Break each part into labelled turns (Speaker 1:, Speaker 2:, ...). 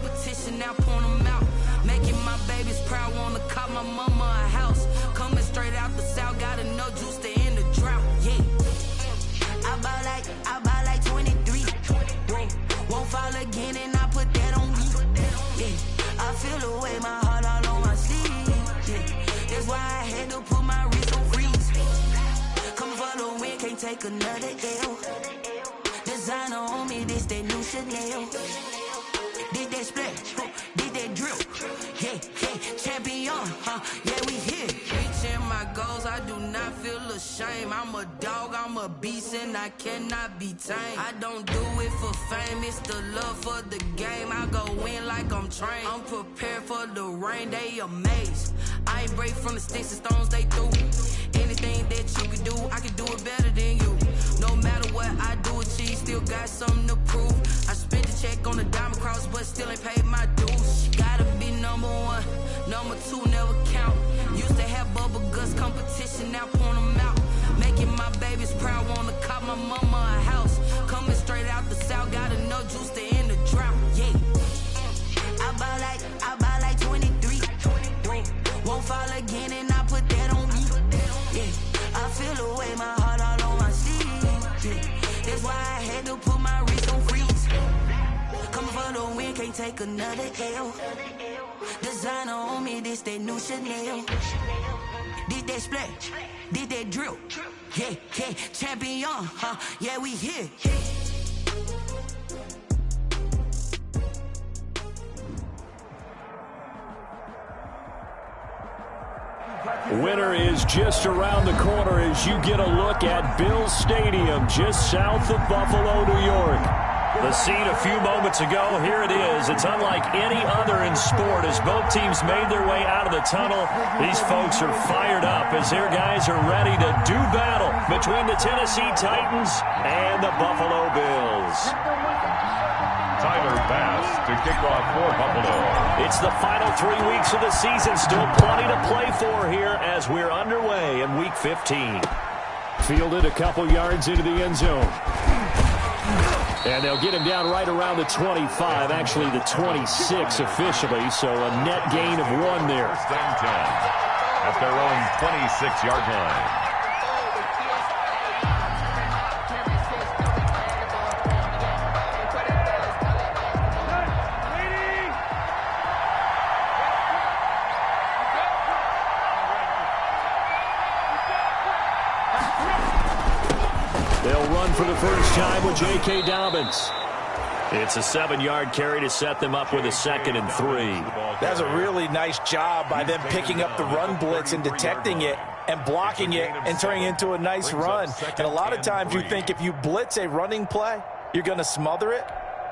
Speaker 1: competition, now point them out. Making my babies proud, wanna call my mama a house. Coming straight out the south, got enough juice to end the drought. Yeah, I bought like 23. Won't fall again, and I put that on me. Yeah, I feel the way, my heart all on my sleeve. Yeah, that's why I had to put my wrist on freeze. Coming for the win, can't take another L. Designer on me, this that new Chanel. Did that splash, did that drill. Yeah, champion, yeah, we here. Reaching my goals, I do not feel ashamed. I'm a dog, I'm a beast, and I cannot be tamed. I don't do it for fame, it's the love for the game. I go in like I'm trained. I'm prepared for the rain, they amazed. I ain't break from the sticks and stones they threw. Anything that you can do, I can do it better than you. No matter what I do, achieve, still got something to prove. I spent the check on the diamond cross, but still ain't paid my dues. Gotta be number one, number two never count. Used to have bubble guts competition, now point them out. Making my babies proud, wanna call my mama a house. Coming straight out the south, got enough juice to end the drought. Yeah, I bought like 23. Won't fall again, and I put that on me. Yeah, I feel the way, my heart all on my sleeve. Yeah, that's why I had to put my wrist on freeze. Coming for the win, can't take another L. Designer on me, this that new Chanel. Did that splash, did that drill. Yeah, champion, yeah, we here.
Speaker 2: Winter is just around the corner as you get a look at Bills Stadium just south of Buffalo, New York. The scene a few moments ago, here it is. It's unlike any other in sport as both teams made their way out of the tunnel. These folks are fired up as their guys are ready to do battle between the Tennessee Titans and the Buffalo Bills.
Speaker 3: Tyler Bass to kick off for Buffalo.
Speaker 2: It's the final 3 weeks of the season. Still plenty to play for here as we're underway in Week 15. Fielded a couple yards into the end zone. And they'll get him down right around the 25, actually the 26 officially, so a net gain of 1 there.
Speaker 3: First and 10 at their own 26-yard line.
Speaker 2: For the first time with J.K. Dobbins. It's a 7-yard carry to set them up with a 2nd and 3.
Speaker 4: That's a really nice job by them picking up the run blitz and detecting it and blocking it and turning it into a nice run. And a lot of times you think if you blitz a running play, you're going to smother it.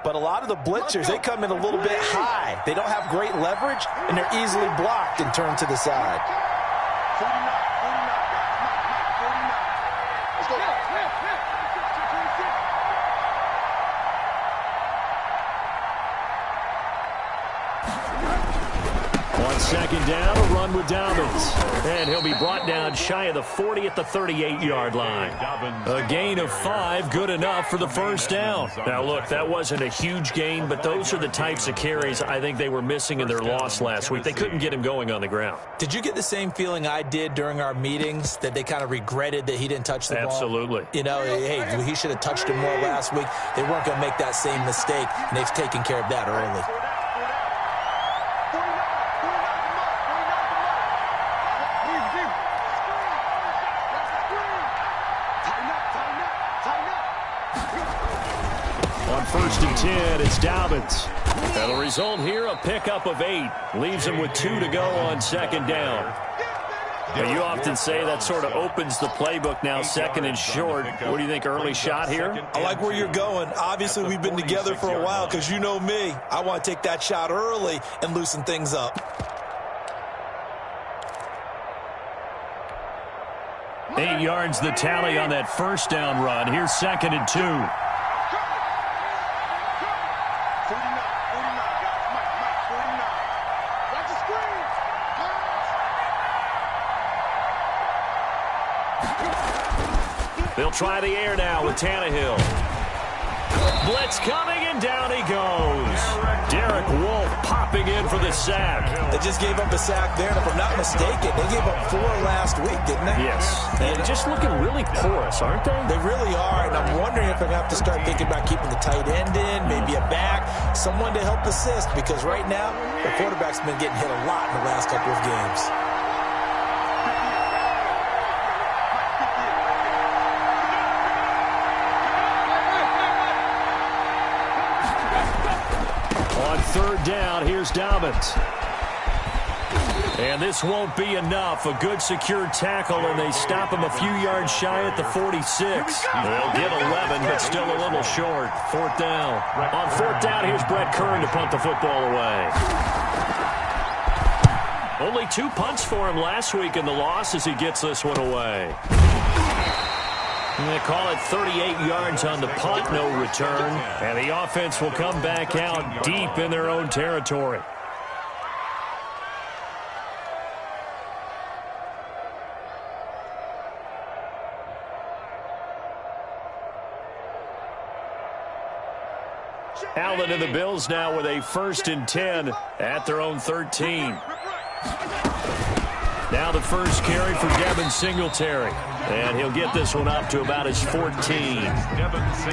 Speaker 4: But a lot of the blitzers, they come in a little bit high. They don't have great leverage, and they're easily blocked and turned to the side.
Speaker 2: Second down, a run with Dobbins. And he'll be brought down shy of the 40 at the 38-yard line. A gain of 5, good enough for the first down. Now, look, that wasn't a huge gain, but those are the types of carries I think they were missing in their loss last week. They couldn't get him going on the ground.
Speaker 4: Did you get the same feeling I did during our meetings, that they kind of regretted that he didn't touch the ball?
Speaker 2: Absolutely.
Speaker 4: You know, hey, he should have touched him more last week. They weren't going to make that same mistake, and they've taken care of that early.
Speaker 2: First and 10, it's Dobbins. And the result here, a pickup of 8. Leaves him with 2 to go on second down. Now, you often say that sort of opens the playbook now, 2nd and short. What do you think, early shot here?
Speaker 4: I like where you're going. Obviously, we've been together for a while because you know me. I want to take that shot early and loosen things up.
Speaker 2: 8 yards the tally on that first down run. Here's 2nd and 2. They'll try the air now with Tannehill. Blitz coming, and down he goes. Derek Wolfe popping in for the sack.
Speaker 4: They just gave up a sack there, and if I'm not mistaken, they gave up 4 last week, didn't they?
Speaker 2: Yes. And just looking really porous, aren't they?
Speaker 4: They really are, and I'm wondering if I'm going to have to start thinking about keeping the tight end in, maybe a back, someone to help assist, because right now, the quarterback's been getting hit a lot in the last couple of games.
Speaker 2: On third down, here's Dobbins. And this won't be enough. A good secured tackle, and they stop him a few yards shy at the 46. They'll get 11, but still a little short. Fourth down. On fourth down, here's Brett Kern to punt the football away. Only 2 punts for him last week in the loss as he gets this one away. And they call it 38 yards on the punt, no return. And the offense will come back out deep in their own territory. Allen and the Bills now with a 1st and 10 at their own 13. Now the first carry for Devin Singletary. And he'll get this one up to about his 14.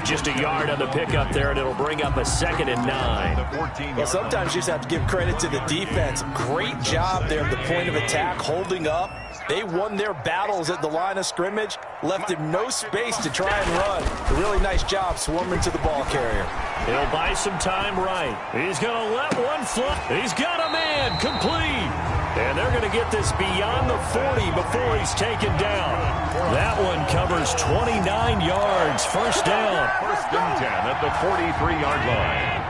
Speaker 2: Just a yard on the pickup there, and it'll bring up a 2nd and 9.
Speaker 4: Well, sometimes you just have to give credit to the defense. Great job there at the point of attack, holding up. They won their battles at the line of scrimmage, left him no space to try and run. A really nice job swarming to the ball carrier.
Speaker 2: He'll buy some time right. He's going to let one fly. He's got a man complete. And they're going to get this beyond the 40 before he's taken down. That one covers 29 yards. First down.
Speaker 3: 1st and 10 at the 43-yard line.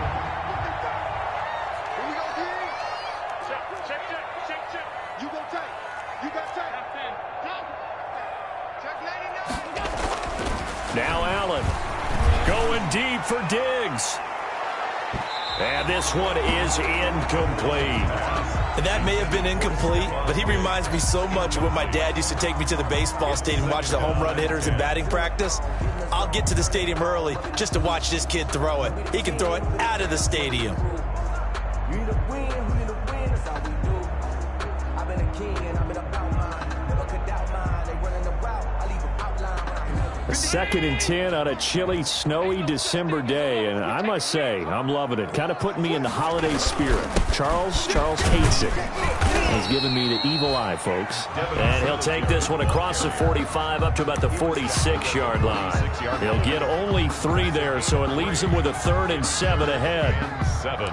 Speaker 2: Now Allen going deep for Diggs. And this one is incomplete.
Speaker 4: And that may have been incomplete, but he reminds me so much of when my dad used to take me to the baseball stadium and watch the home run hitters in batting practice. I'll get to the stadium early just to watch this kid throw it. He can throw it out of the stadium.
Speaker 2: Second and 10 on a chilly, snowy December day, and I must say, I'm loving it. Kind of putting me in the holiday spirit. Charles hates it. He's giving me the evil eye, folks. And he'll take this one across the 45 up to about the 46-yard line. He'll get only 3 there, so it leaves him with a 3rd and 7 ahead.
Speaker 3: 7.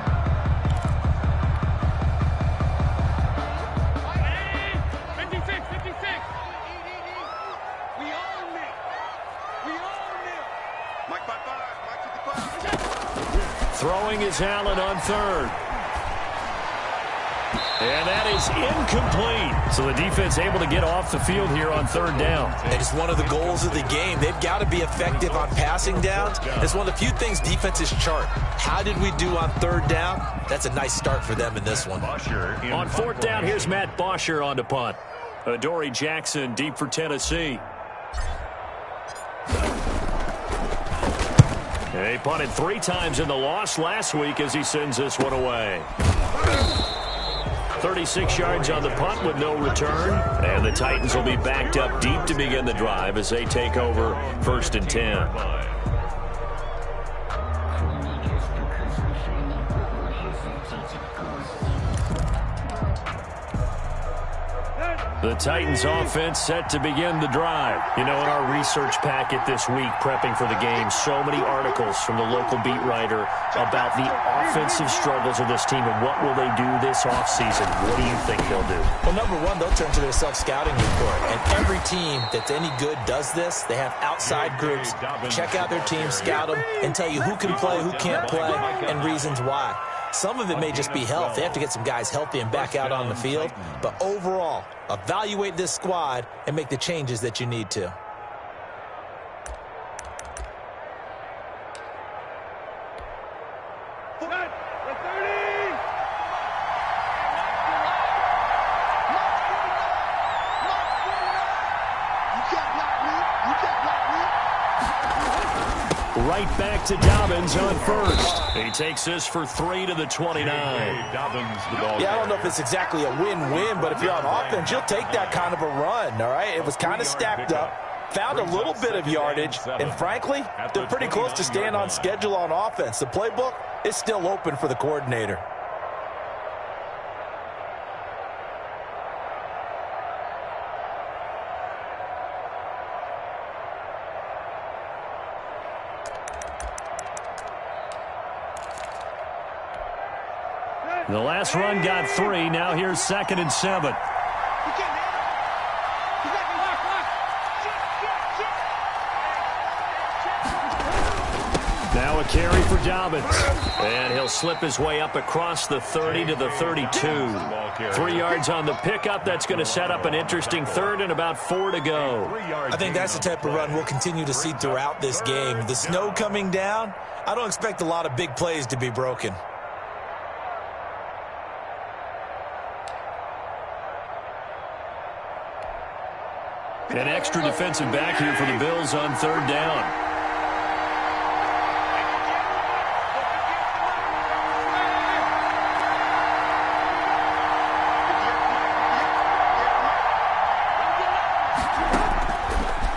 Speaker 2: Throwing is Allen on 3rd. And that is incomplete. So the defense able to get off the field here on 3rd down.
Speaker 4: And it's one of the goals of the game. They've got to be effective on passing downs. It's one of the few things defenses chart. How did we do on 3rd down? That's a nice start for them in this one.
Speaker 2: On 4th down, here's Matt Bosher on to punt. Adoree Jackson deep for Tennessee. He punted 3 times in the loss last week as he sends this one away. 36 yards on the punt with no return. And the Titans will be backed up deep to begin the drive as they take over 1st and 10. The Titans offense set to begin the drive. You know, in our research packet this week, prepping for the game, so many articles from the local beat writer about the offensive struggles of this team and what will they do this offseason. What do you think they'll do?
Speaker 4: Well, number one, they'll turn to their self-scouting report. And every team that's any good does this. They have outside groups. Check out their team, scout them, and tell you who can play, who can't play, and reasons why. Some of it may just be health. They have to get some guys healthy and back out on the field. But overall, evaluate this squad and make the changes that you need to.
Speaker 2: Right back to Dobbins on first. He takes this for 3 to the 29.
Speaker 4: Yeah, I don't know if it's exactly a win-win, but if you're on offense, you'll take that kind of a run, all right? It was kind of stacked up, found a little bit of yardage, and frankly, they're pretty close to staying on schedule on offense. The playbook is still open for the coordinator.
Speaker 2: The last run got 3. Now here's 2nd and 7. Now a carry for Dobbins. And he'll slip his way up across the 30 to the 32. 3 yards on the pickup. That's going to set up an interesting 3rd and about 4 to go.
Speaker 4: I think that's the type of run we'll continue to see throughout this game. The snow coming down, I don't expect a lot of big plays to be broken.
Speaker 2: An extra defensive back here for the Bills on 3rd down.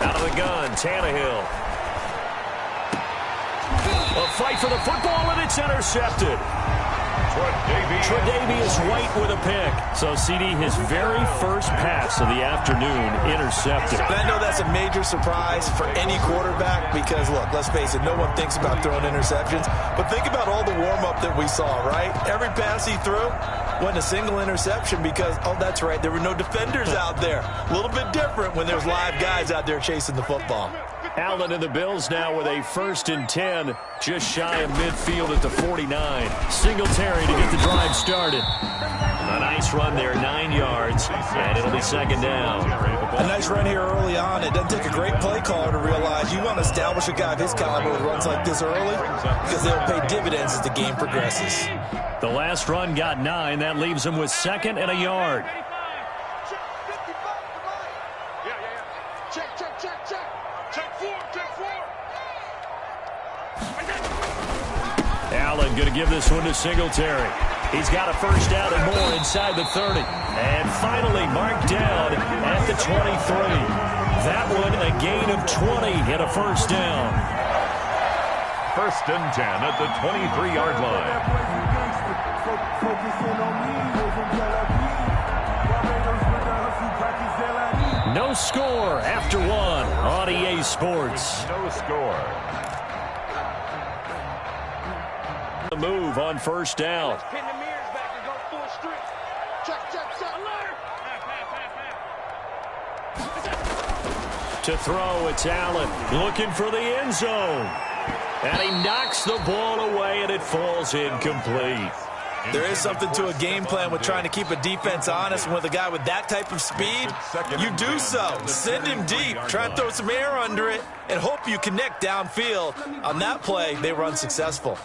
Speaker 2: Out of the gun, Tannehill. A fight for the football, and it's intercepted. Tre'Davious White with a pick. So, CD, his very first pass of the afternoon intercepted.
Speaker 4: And I know that's a major surprise for any quarterback because, look, let's face it, no one thinks about throwing interceptions. But think about all the warm-up that we saw, right? Every pass he threw wasn't a single interception because, oh, that's right, there were no defenders out there. A little bit different when there's live guys out there chasing the football.
Speaker 2: Allen and the Bills now with a 1st and 10, just shy of midfield at the 49. Singletary to get the drive started. A nice run there, 9 yards, and it'll be 2nd down.
Speaker 4: A nice run here early on. It doesn't take a great play caller to realize you want to establish a guy of his caliber with runs like this early because they'll pay dividends as the game progresses.
Speaker 2: The last run got 9. That leaves him with 2nd and a yard. Allen going to give this one to Singletary. He's got a 1st down and more inside the 30. And finally marked down at the 23. That one a gain of 20 and a 1st down.
Speaker 3: 1st and 10 at the 23-yard line.
Speaker 2: No score after 1 on EA Sports.
Speaker 3: No score.
Speaker 2: The move on 1st down. To throw, it's Allen looking for the end zone. And he knocks the ball away, and it falls incomplete.
Speaker 4: There is something to a game plan with trying to keep a defense honest. And with a guy with that type of speed, you do so. Send him deep. Try and throw some air under it and hope you connect downfield. On that play, they were unsuccessful.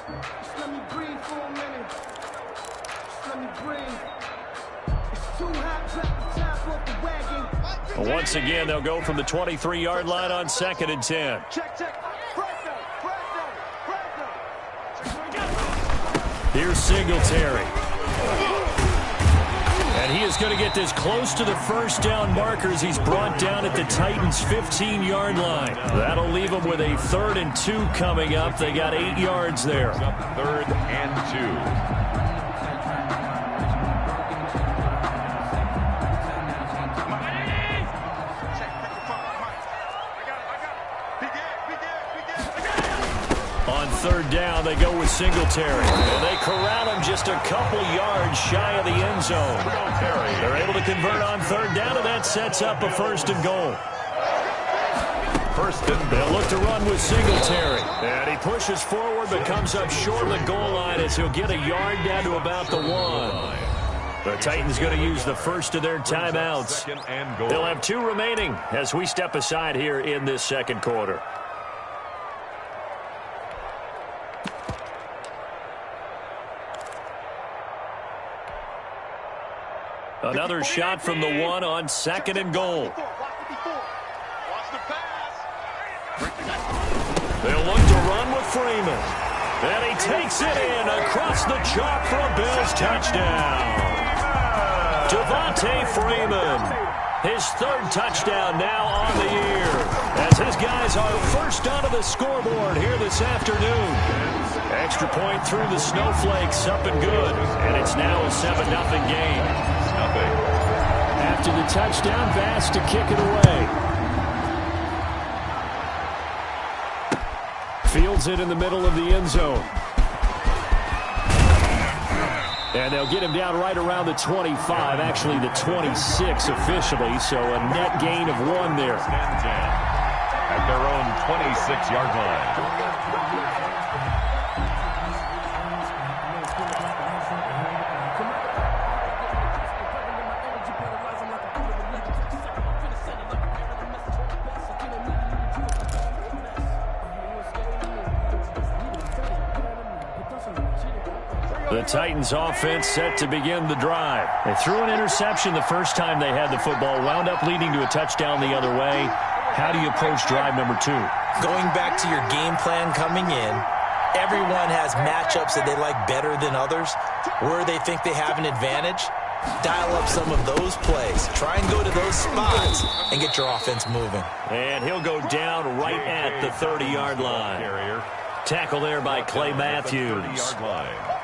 Speaker 2: Once again, they'll go from the 23-yard line on 2nd and 10. Here's Singletary. And he is going to get this close to the 1st down markers. He's brought down at the Titans' 15-yard line. That'll leave them with a 3rd and 2 coming up. They got 8 yards there.
Speaker 3: 3rd and 2.
Speaker 2: On 3rd down, they go with Singletary. And they corral him just a couple yards shy of the end zone. They're able to convert on 3rd down, and that sets up a 1st and goal.
Speaker 3: 1st and goal.
Speaker 2: They'll look to run with Singletary. And he pushes forward but comes up short of the goal line as he'll get a yard down to about the 1. The Titans going to use the first of their timeouts. They'll have 2 remaining as we step aside here in this 2nd quarter. Another shot from the 1 on 2nd and goal. They'll look to run with Freeman. And he takes it in across the chalk for a Bills touchdown. Devontae Freeman, his third touchdown now on the year, as his guys are first onto the scoreboard here this afternoon. Extra point through the snowflakes, up and good, and it's now a 7-0 game. After the touchdown, Bass to kick it away. Fields it in the middle of the end zone. And they'll get him down right around the 25, actually the 26 officially, so a net gain of 1 there.
Speaker 3: At their own 26-yard line.
Speaker 2: The Titans offense set to begin the drive. They threw an interception the first time they had the football, wound up leading to a touchdown the other way. How do you approach drive number 2?
Speaker 4: Going back to your game plan coming in, everyone has matchups that they like better than others, where they think they have an advantage. Dial up some of those plays. Try and go to those spots and get your offense moving.
Speaker 2: And he'll go down right at the 30-yard line. Tackle there by Clay Matthews.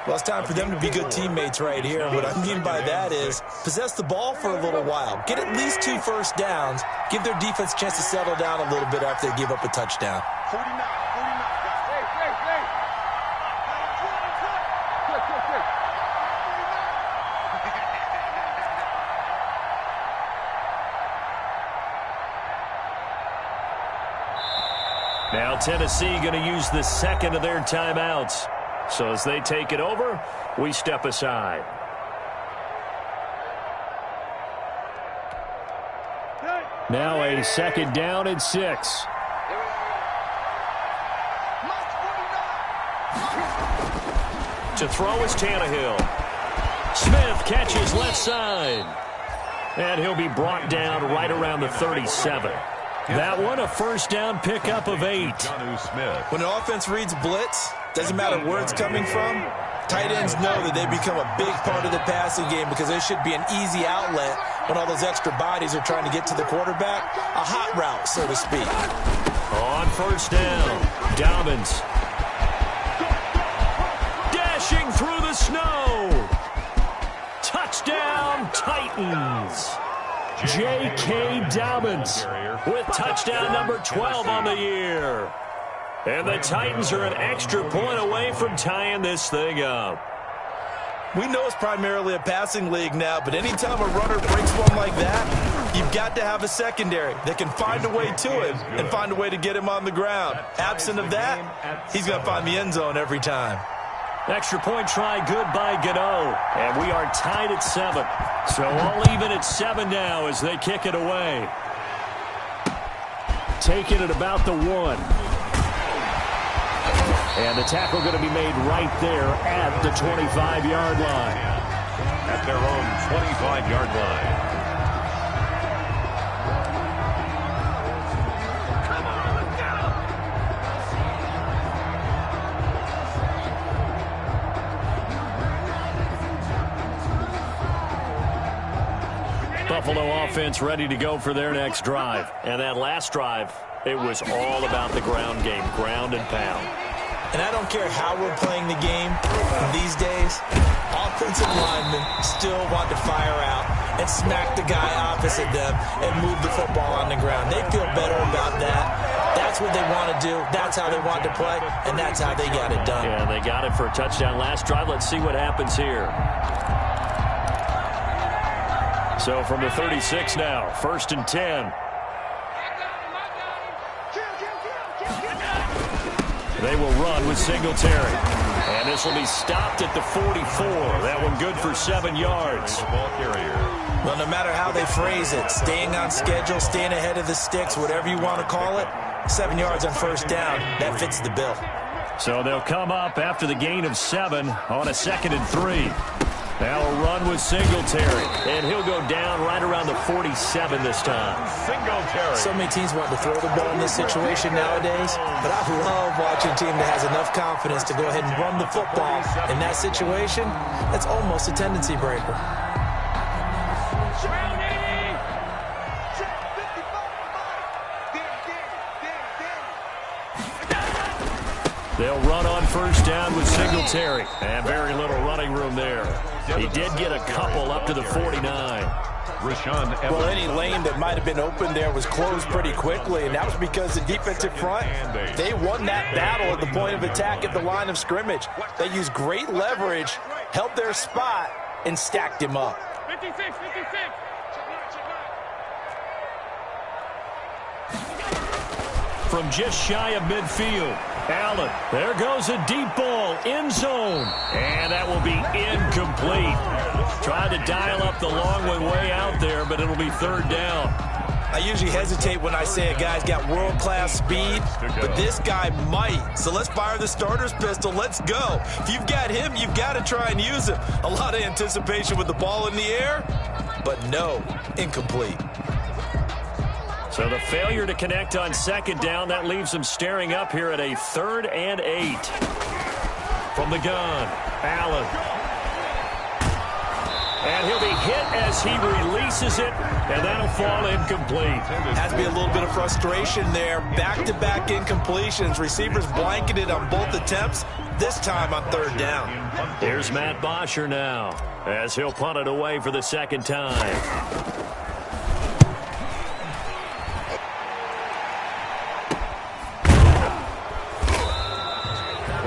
Speaker 4: Well, it's time for them to be good teammates right here. And what I mean by that is possess the ball for a little while. Get at least 2 first downs. Give their defense a chance to settle down a little bit after they give up a touchdown.
Speaker 2: Now Tennessee going to use the second of their timeouts. So as they take it over, we step aside. Now a second down and 6. To throw is Tannehill. Smith catches left side. And he'll be brought down right around the 37. That one, a first down pickup of 8.
Speaker 4: When an offense reads blitz, doesn't matter where it's coming from, tight ends know that they become a big part of the passing game because they should be an easy outlet when all those extra bodies are trying to get to the quarterback. A hot route, so to speak.
Speaker 2: On first down, Dobbins. Dashing through the snow. Touchdown, Titans. J.K. Dobbins with touchdown number 12 on the year. And the Titans are an extra point away from tying this thing up.
Speaker 4: We know it's primarily a passing league now, but anytime a runner breaks one like that, you've got to have a secondary that can find a way to him and find a way to get him on the ground. Absent of that, he's going to find the end zone every time.
Speaker 2: Extra point try good by Gano. And we are tied at 7. So all even at 7 now as they kick it away. Taking it about the 1. And the tackle going to be made right there at the 25-yard line.
Speaker 3: At their own 25-yard line.
Speaker 2: Buffalo offense ready to go for their next drive. And that last drive, it was all about the ground game, ground and pound.
Speaker 4: And I don't care how we're playing the game these days, offensive linemen still want to fire out and smack the guy opposite them and move the football on the ground. They feel better about that. That's what they want to do. That's how they want to play, and that's how they got it done.
Speaker 2: Yeah, they got it for a touchdown last drive. Let's see what happens here. So from the 36 now, 1st and 10. They will run with Singletary. And this will be stopped at the 44. That one good for 7 yards.
Speaker 4: Well, no matter how they phrase it, staying on schedule, staying ahead of the sticks, whatever you want to call it, 7 yards on first down, that fits the bill.
Speaker 2: So they'll come up after the gain of 7 on a 2nd and 3. Now a run with Singletary, and he'll go down right around the 47 this time.
Speaker 3: Singletary.
Speaker 4: So many teams want to throw the ball in this situation nowadays, but I love watching a team that has enough confidence to go ahead and run the football. In that situation, that's almost a tendency breaker.
Speaker 2: They'll run on first down with Singletary. And very little running room there. He did get a couple up to the 49.
Speaker 4: Well, any lane that might have been open there was closed pretty quickly, and that was because the defensive front, they won that battle at the point of attack at the line of scrimmage. They used great leverage, held their spot, and stacked him up.
Speaker 5: 56, 56.
Speaker 2: From just shy of midfield, Allen, there goes a deep ball, end zone, and that will be incomplete. Tried to dial up the long one way out there, but it'll be third down.
Speaker 4: I usually hesitate when I say a guy's got world-class speed, but this guy might. So let's fire the starter's pistol. Let's go. If you've got him, you've got to try and use him. A lot of anticipation with the ball in the air, but no, incomplete.
Speaker 2: So the failure to connect on second down, that leaves them staring up here at a 3rd and 8. From the gun, Allen. And he'll be hit as he releases it, and that'll fall incomplete.
Speaker 4: Has to be a little bit of frustration there. Back-to-back incompletions. Receivers blanketed on both attempts, this time on third down.
Speaker 2: Here's Matt Bosher now, as he'll punt it away for the second time.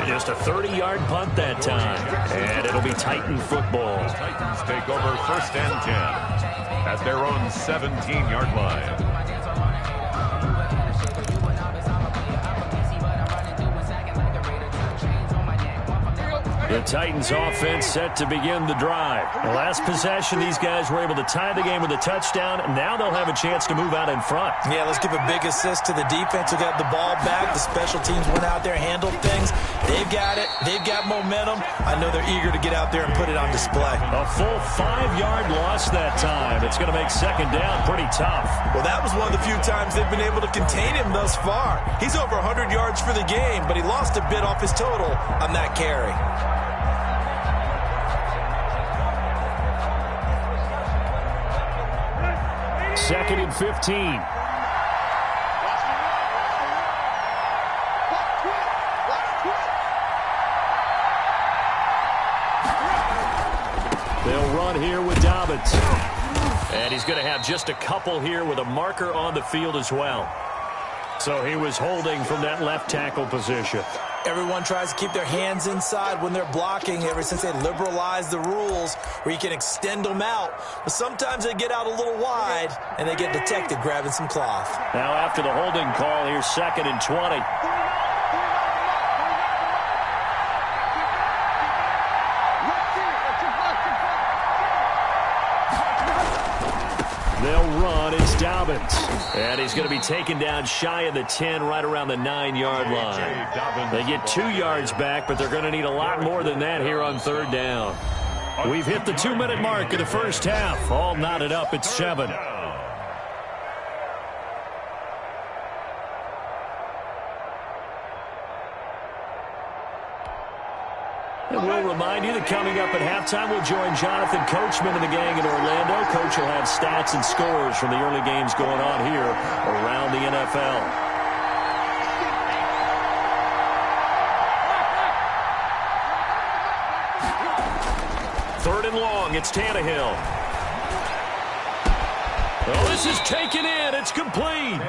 Speaker 2: Just a 30-yard punt that time, and it'll be Titan football.
Speaker 3: Titans take over 1st and 10 at their own 17-yard line.
Speaker 2: The Titans offense set to begin the drive. The last possession, these guys were able to tie the game with a touchdown. Now they'll have a chance to move out in front.
Speaker 4: Yeah, let's give a big assist to the defense who got the ball back. The special teams went out there, handled things. They've got it. They've got momentum. I know they're eager to get out there and put it on display.
Speaker 2: A full 5-yard loss that time. It's going to make second down pretty tough.
Speaker 4: Well, that was one of the few times they've been able to contain him thus far. He's over 100 yards for the game, but he lost a bit off his total on that carry.
Speaker 2: Second and 15. They'll run here with Dobbins. And he's going to have just a couple here with a marker on the field as well. So he was holding from that left tackle position.
Speaker 4: Everyone tries to keep their hands inside when they're blocking ever since they liberalized the rules where you can extend them out. But sometimes they get out a little wide and they get detected grabbing some cloth.
Speaker 2: Now after the holding call, here's 2nd and 20. They'll run. It's Dobbins. And he's going to be taken down shy of the 10, right around the 9-yard line. They get 2 yards back, but they're going to need a lot more than that here on third down. We've hit the 2-minute mark of the first half. All knotted up at 7. And we'll remind you that coming up at halftime, we'll join Jonathan Coachman and the gang in Orlando. Coach will have stats and scores from the early games going on here around the NFL. Third and long, it's Tannehill. Oh, this is taken in. It's complete.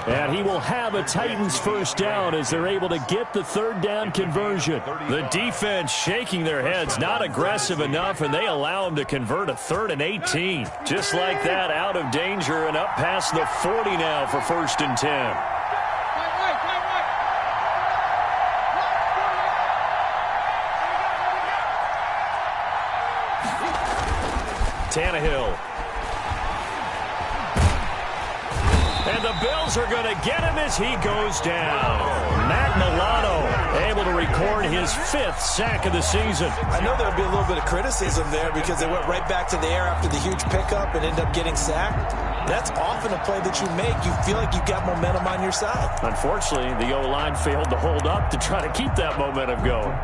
Speaker 2: And he will have a Titans first down as they're able to get the third down conversion. The defense shaking their heads, not aggressive enough, and they allow him to convert a 3rd and 18. Just like that, out of danger and up past the 40 now for 1st and 10. Tannehill. And the Bills are going to get him as he goes down. Matt Milano able to record his 5th sack of the season.
Speaker 4: I know there'll be a little bit of criticism there because they went right back to the air after the huge pickup and ended up getting sacked. That's often a play that you make. You feel like you've got momentum on your side.
Speaker 2: Unfortunately, the O-line failed to hold up to try to keep that momentum going.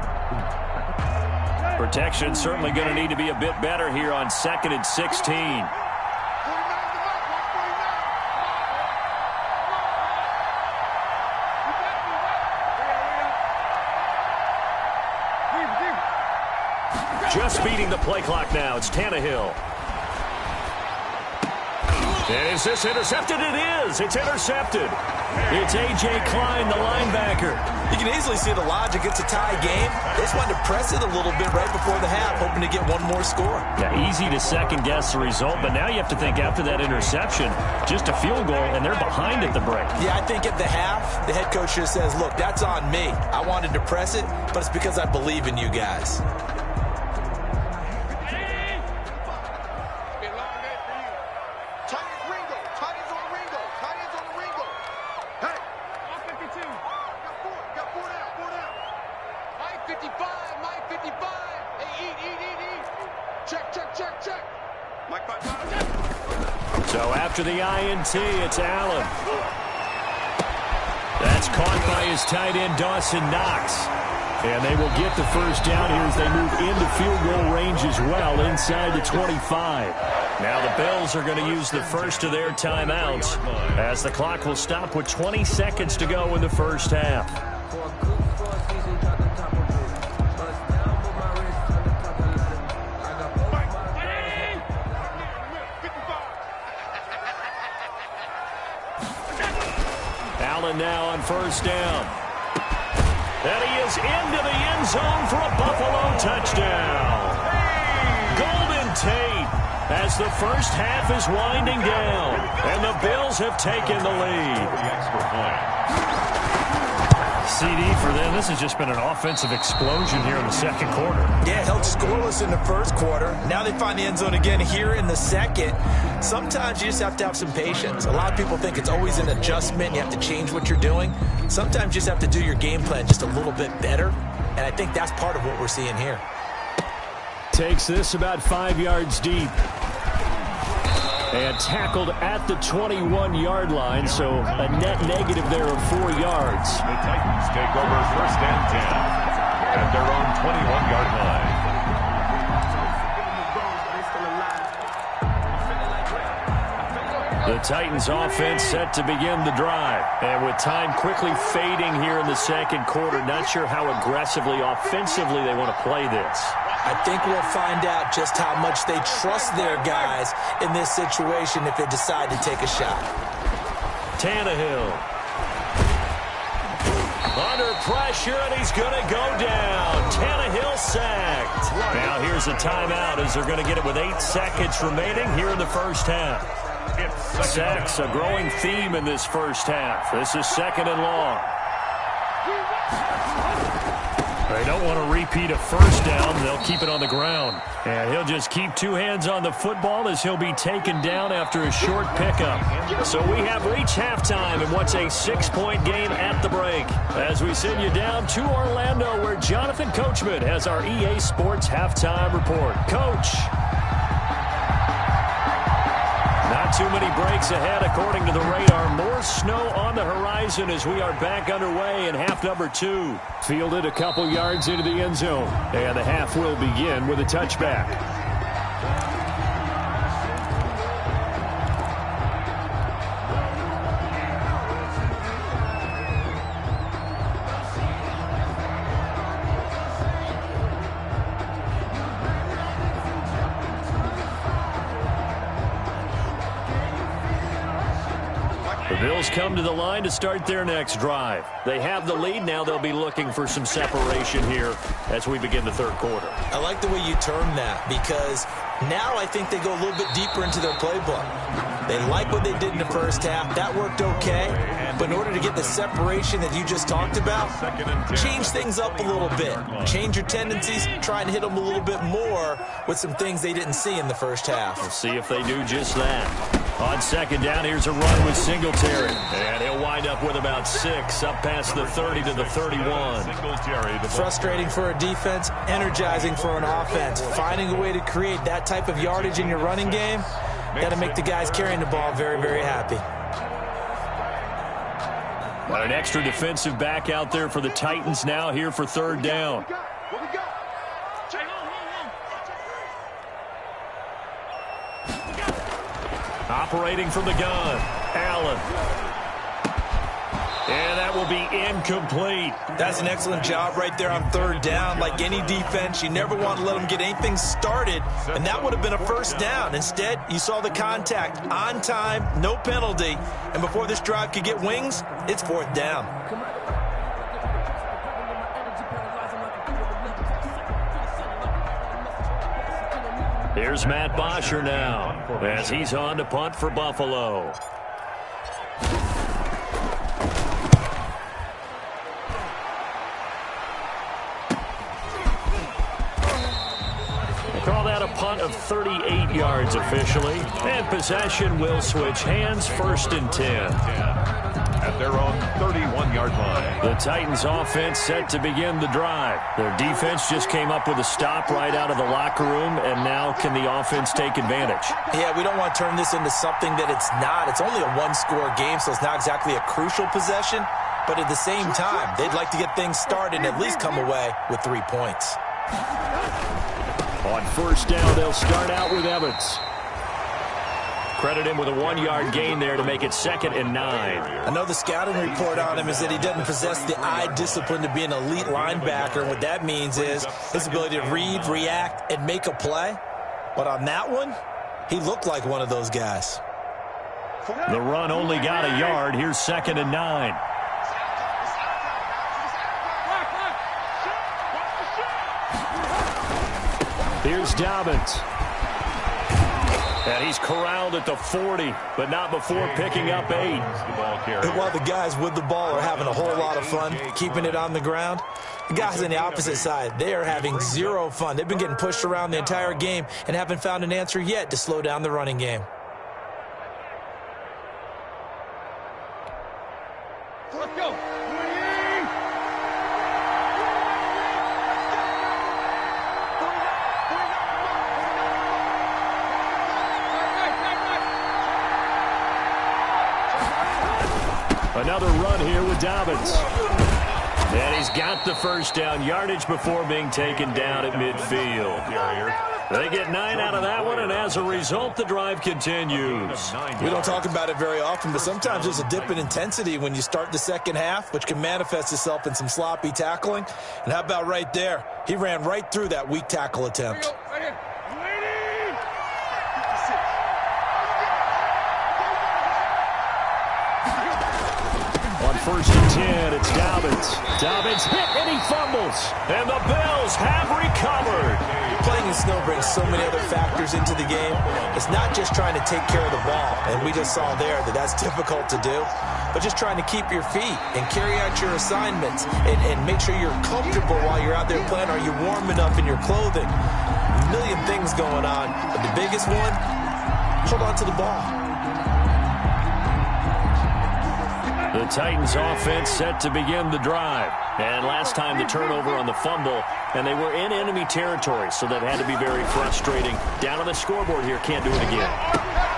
Speaker 2: Protection certainly going to need to be a bit better here on 2nd and 16. Just beating the play clock now. It's Tannehill. Is this intercepted? It is. It's intercepted. It's A.J. Klein, the linebacker.
Speaker 4: You can easily see the logic. It's a tie game. They just wanted to press it a little bit right before the half, hoping to get one more score.
Speaker 2: Yeah, easy to second-guess the result, but now you have to think after that interception, just a field goal, and they're behind at the break.
Speaker 4: Yeah, I think at the half, the head coach just says, look, that's on me. I wanted to press it, but it's because I believe in you guys.
Speaker 2: So after the INT, it's Allen. That's caught by his tight end, Dawson Knox. And they will get the first down here as they move into field goal range as well, inside the 25. Now the Bills are going to use the first of their timeouts as the clock will stop with 20 seconds to go in the first half. Allen now on first down. And he is into the end zone for a Buffalo touchdown. Golden Tate as the first half is winding down. And the Bills have taken the lead. CD for them. This has just been an offensive explosion here in the second quarter.
Speaker 4: Yeah, held scoreless in the first quarter. Now they find the end zone again here in the second. Sometimes you just have to have some patience. A lot of people think it's always an adjustment. You have to change what you're doing. Sometimes you just have to do your game plan just a little bit better. And I think that's part of what we're seeing here.
Speaker 2: Takes this about 5 yards deep. And tackled at the 21-yard line, so a net negative there of 4 yards.
Speaker 3: The Titans take over 1st and 10 at their own 21-yard line.
Speaker 2: The Titans offense set to begin the drive. And with time quickly fading here in the second quarter, not sure how aggressively, offensively they want to play this.
Speaker 4: I think we'll find out just how much they trust their guys in this situation if they decide to take a shot.
Speaker 2: Tannehill. Under pressure, and he's going to go down. Tannehill sacked. Now here's a timeout as they're going to get it with 8 seconds remaining here in the first half. Sacks, a growing theme in this first half. This is 2nd and long. They don't want to repeat a first down. They'll keep it on the ground. And he'll just keep 2 hands on the football as he'll be taken down after a short pickup. So we have reached halftime in what's a 6-point game at the break. As we send you down to Orlando, where Jonathan Coachman has our EA Sports halftime report. Coach. Not too many breaks ahead according to the radar. More snow on the horizon as we are back underway in half number 2. Fielded a couple yards into the end zone. And the half will begin with a touchback. The Bills come to the line to start their next drive. They have the lead. Now they'll be looking for some separation here as we begin the third quarter.
Speaker 4: I like the way you term that because now I think they go a little bit deeper into their playbook. They like what they did in the first half. That worked okay. But in order to get the separation that you just talked about, change things up a little bit. Change your tendencies. Try and hit them a little bit more with some things they didn't see in the first half.
Speaker 2: We'll see if they do just that. On second down, here's a run with Singletary. And he'll wind up with about 6, up past the 30 to the 31.
Speaker 4: Frustrating for a defense, energizing for an offense. Finding a way to create that type of yardage in your running game, got to make the guys carrying the ball very, very happy.
Speaker 2: Got an extra defensive back out there for the Titans now here for third down. Operating from the gun, Allen. And that will be incomplete.
Speaker 4: That's an excellent job right there on third down. Like any defense, you never want to let them get anything started, and that would have been a first down. Instead, you saw the contact on time, no penalty, and before this drive could get wings, it's fourth down.
Speaker 2: Here's Matt Bosher now as he's on to punt for Buffalo. Call that a punt of 38 yards officially. And possession will switch hands, first and 10.
Speaker 3: At their own 31-yard line.
Speaker 2: The Titans offense set to begin the drive. Their defense just came up with a stop right out of the locker room, and now can the offense take advantage?
Speaker 4: Yeah, we don't want to turn this into something that it's not. It's only a one-score game, so it's not exactly a crucial possession. But at the same time, they'd like to get things started and at least come away with 3 points.
Speaker 2: On first down, they'll start out with Evans. Credit him with a 1-yard gain there to make it 2nd and 9.
Speaker 4: I know the scouting report on him is that he doesn't possess the eye discipline to be an elite linebacker. And what that means is his ability to read, react, and make a play. But on that one, he looked like one of those guys.
Speaker 2: The run only got a yard. Here's 2nd and 9. Here's Dobbins. And he's corralled at the 40, but not before picking up 8.
Speaker 4: And while the guys with the ball are having a whole lot of fun keeping it on the ground, the guys on the opposite side, they are having zero fun. They've been getting pushed around the entire game and haven't found an answer yet to slow down the running game.
Speaker 5: Let's go.
Speaker 2: Another run here with Dobbins. And he's got the first down yardage before being taken down at midfield. They get 9 out of that one, and as a result, the drive continues.
Speaker 4: We don't talk about it very often, but sometimes there's a dip in intensity when you start the second half, which can manifest itself in some sloppy tackling. And how about right there? He ran right through that weak tackle attempt.
Speaker 2: First and 10, it's Dobbins. Dobbins hit and he fumbles. And the Bills have recovered.
Speaker 4: Playing in snow brings so many other factors into the game. It's not just trying to take care of the ball, and we just saw there that that's difficult to do, but just trying to keep your feet and carry out your assignments and make sure you're comfortable while you're out there playing. Are you warm enough in your clothing? A million things going on, but the biggest one, hold on to the ball.
Speaker 2: The Titans offense set to begin the drive. And last time the turnover on the fumble, and they were in enemy territory, so that had to be very frustrating. Down on the scoreboard here, can't do it again.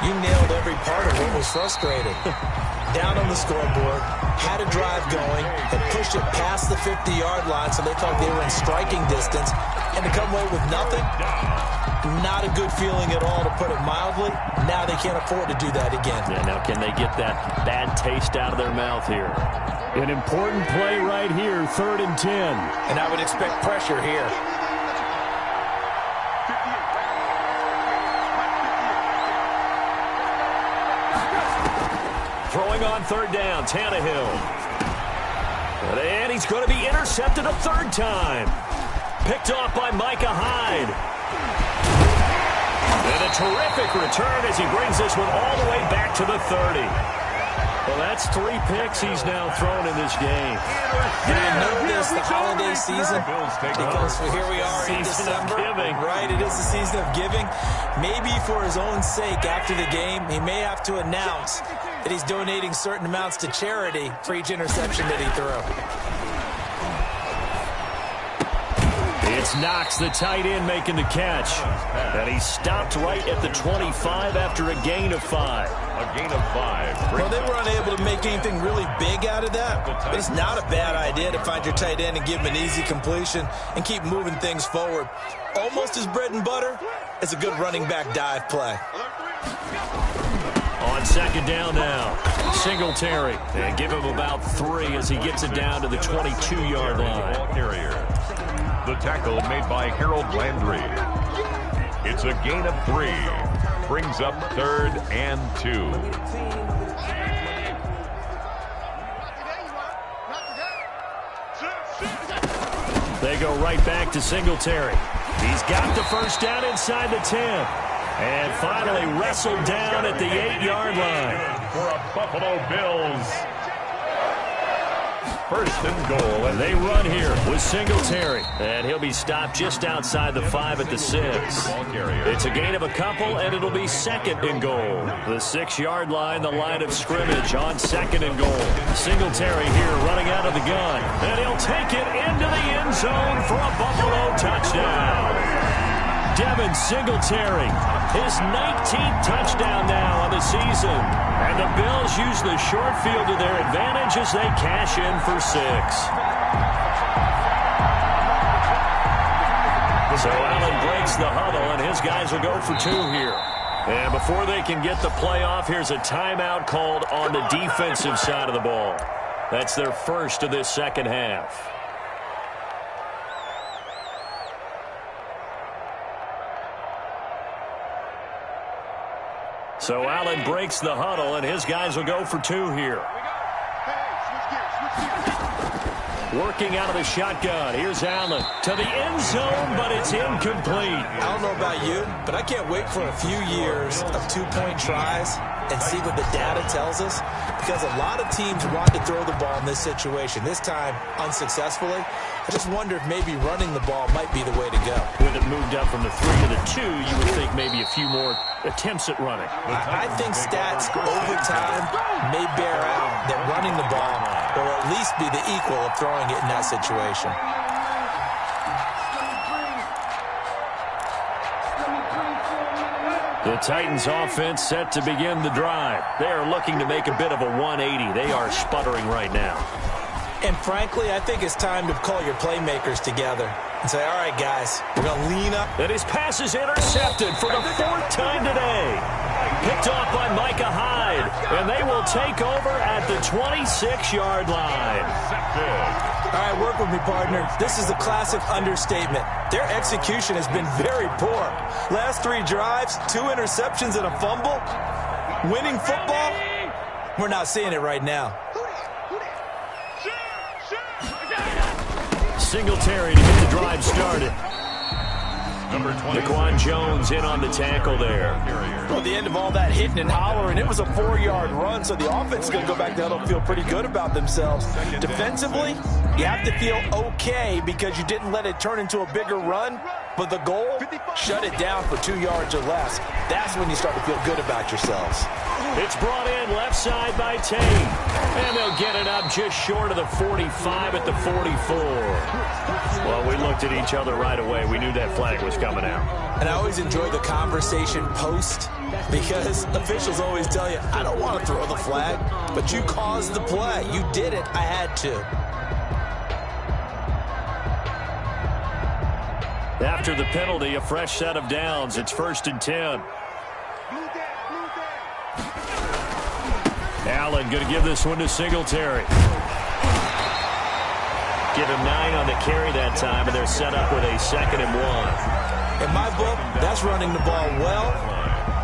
Speaker 4: You nailed every part of what was frustrating. Down on the scoreboard, had a drive going, and pushed it past the 50-yard line so they felt they were in striking distance, and to come away with nothing, not a good feeling at all, to put it mildly. Now they can't afford to do that again.
Speaker 2: Yeah, now can they get that bad taste out of their mouth here? An important play right here, 3rd and 10.
Speaker 4: And I would expect pressure here.
Speaker 2: Throwing on 3rd down, Tannehill. And he's going to be intercepted a 3rd time. Picked off by Micah Hyde. And a terrific return as he brings this one all the way back to the 30. Well, that's 3 picks he's now thrown in this game.
Speaker 4: And I know this, the holiday season, because here we are in December. Right, it is the season of giving. Maybe for his own sake, after the game, he may have to announce that he's donating certain amounts to charity for each interception that he threw.
Speaker 2: It's Knox, the tight end, making the catch. And he stopped right at the 25 after a gain of 5.
Speaker 3: A gain of 5.
Speaker 4: Well, they were unable to make anything really big out of that, but it's not a bad idea to find your tight end and give him an easy completion and keep moving things forward. Almost as bread and butter as a good running back dive play.
Speaker 2: On second down now, Singletary. And give him about 3 as he gets it down to the 22-yard line.
Speaker 3: The tackle made by Harold Landry. It's a gain of 3. Brings up 3rd and 2.
Speaker 2: They go right back to Singletary. He's got the first down inside the 10. And finally wrestled down at the 8-yard line.
Speaker 3: For a Buffalo Bills. 1st and goal.
Speaker 2: And they run here with Singletary. And he'll be stopped just outside the 5 at the 6. It's a gain of a couple, and it'll be 2nd and goal. The 6-yard line, the line of scrimmage on 2nd and goal. Singletary here running out of the gun. And he'll take it into the end zone for a Buffalo touchdown. Devin Singletary, his 19th touchdown now on the season. And the Bills use the short field to their advantage as they cash in for 6. So Allen breaks the huddle, and his guys will go for 2 here. And before they can get the play off, here's a timeout called on the defensive side of the ball. That's their first of this second half. So Allen breaks the huddle, and his guys will go for 2 here. Working out of the shotgun. Here's Allen to the end zone, but it's incomplete.
Speaker 4: I don't know about you, but I can't wait for a few years of 2-point tries and see what the data tells us, because a lot of teams want to throw the ball in this situation, this time unsuccessfully. I just wonder if maybe running the ball might be the way to go.
Speaker 2: With it moved up from the 3 to the 2, you would think maybe a few more attempts at running.
Speaker 4: I think stats over time may bear out that running the ball will at least be the equal of throwing it in that situation.
Speaker 2: The Titans offense set to begin the drive. They are looking to make a bit of a 180. They are sputtering right now.
Speaker 4: And frankly, I think it's time to call your playmakers together and say, all right, guys, we're going to lean up.
Speaker 2: And his pass is intercepted for the 4th time today. Picked off by Micah Hyde. And they will take over at the 26-yard line.
Speaker 4: All right, work with me, partner. This is a classic understatement. Their execution has been very poor. Last 3 drives, 2 interceptions and a fumble. Winning football, we're not seeing it right now.
Speaker 2: Singletary to get the drive started. Daquan Jones in on the tackle there.
Speaker 4: Well, at the end of all that hitting and hollering, it was a 4-yard run, so the offense is going to go back there and feel pretty good about themselves. Defensively, you have to feel okay because you didn't let it turn into a bigger run, but the goal, shut it down for 2 yards or less. That's when you start to feel good about yourselves.
Speaker 2: It's brought in left side by Tate. And they'll get it up just short of the 45 at the 44. Well, we looked at each other right away. We knew that flag was coming out.
Speaker 4: And I always enjoy the conversation post because officials always tell you, I don't want to throw the flag, but you caused the play. You did it. I had to.
Speaker 2: After the penalty, a fresh set of downs. It's 1st and 10. Allen going to give this one to Singletary. Give him 9 on the carry that time, and they're set up with a 2nd and 1.
Speaker 4: In my book, that's running the ball well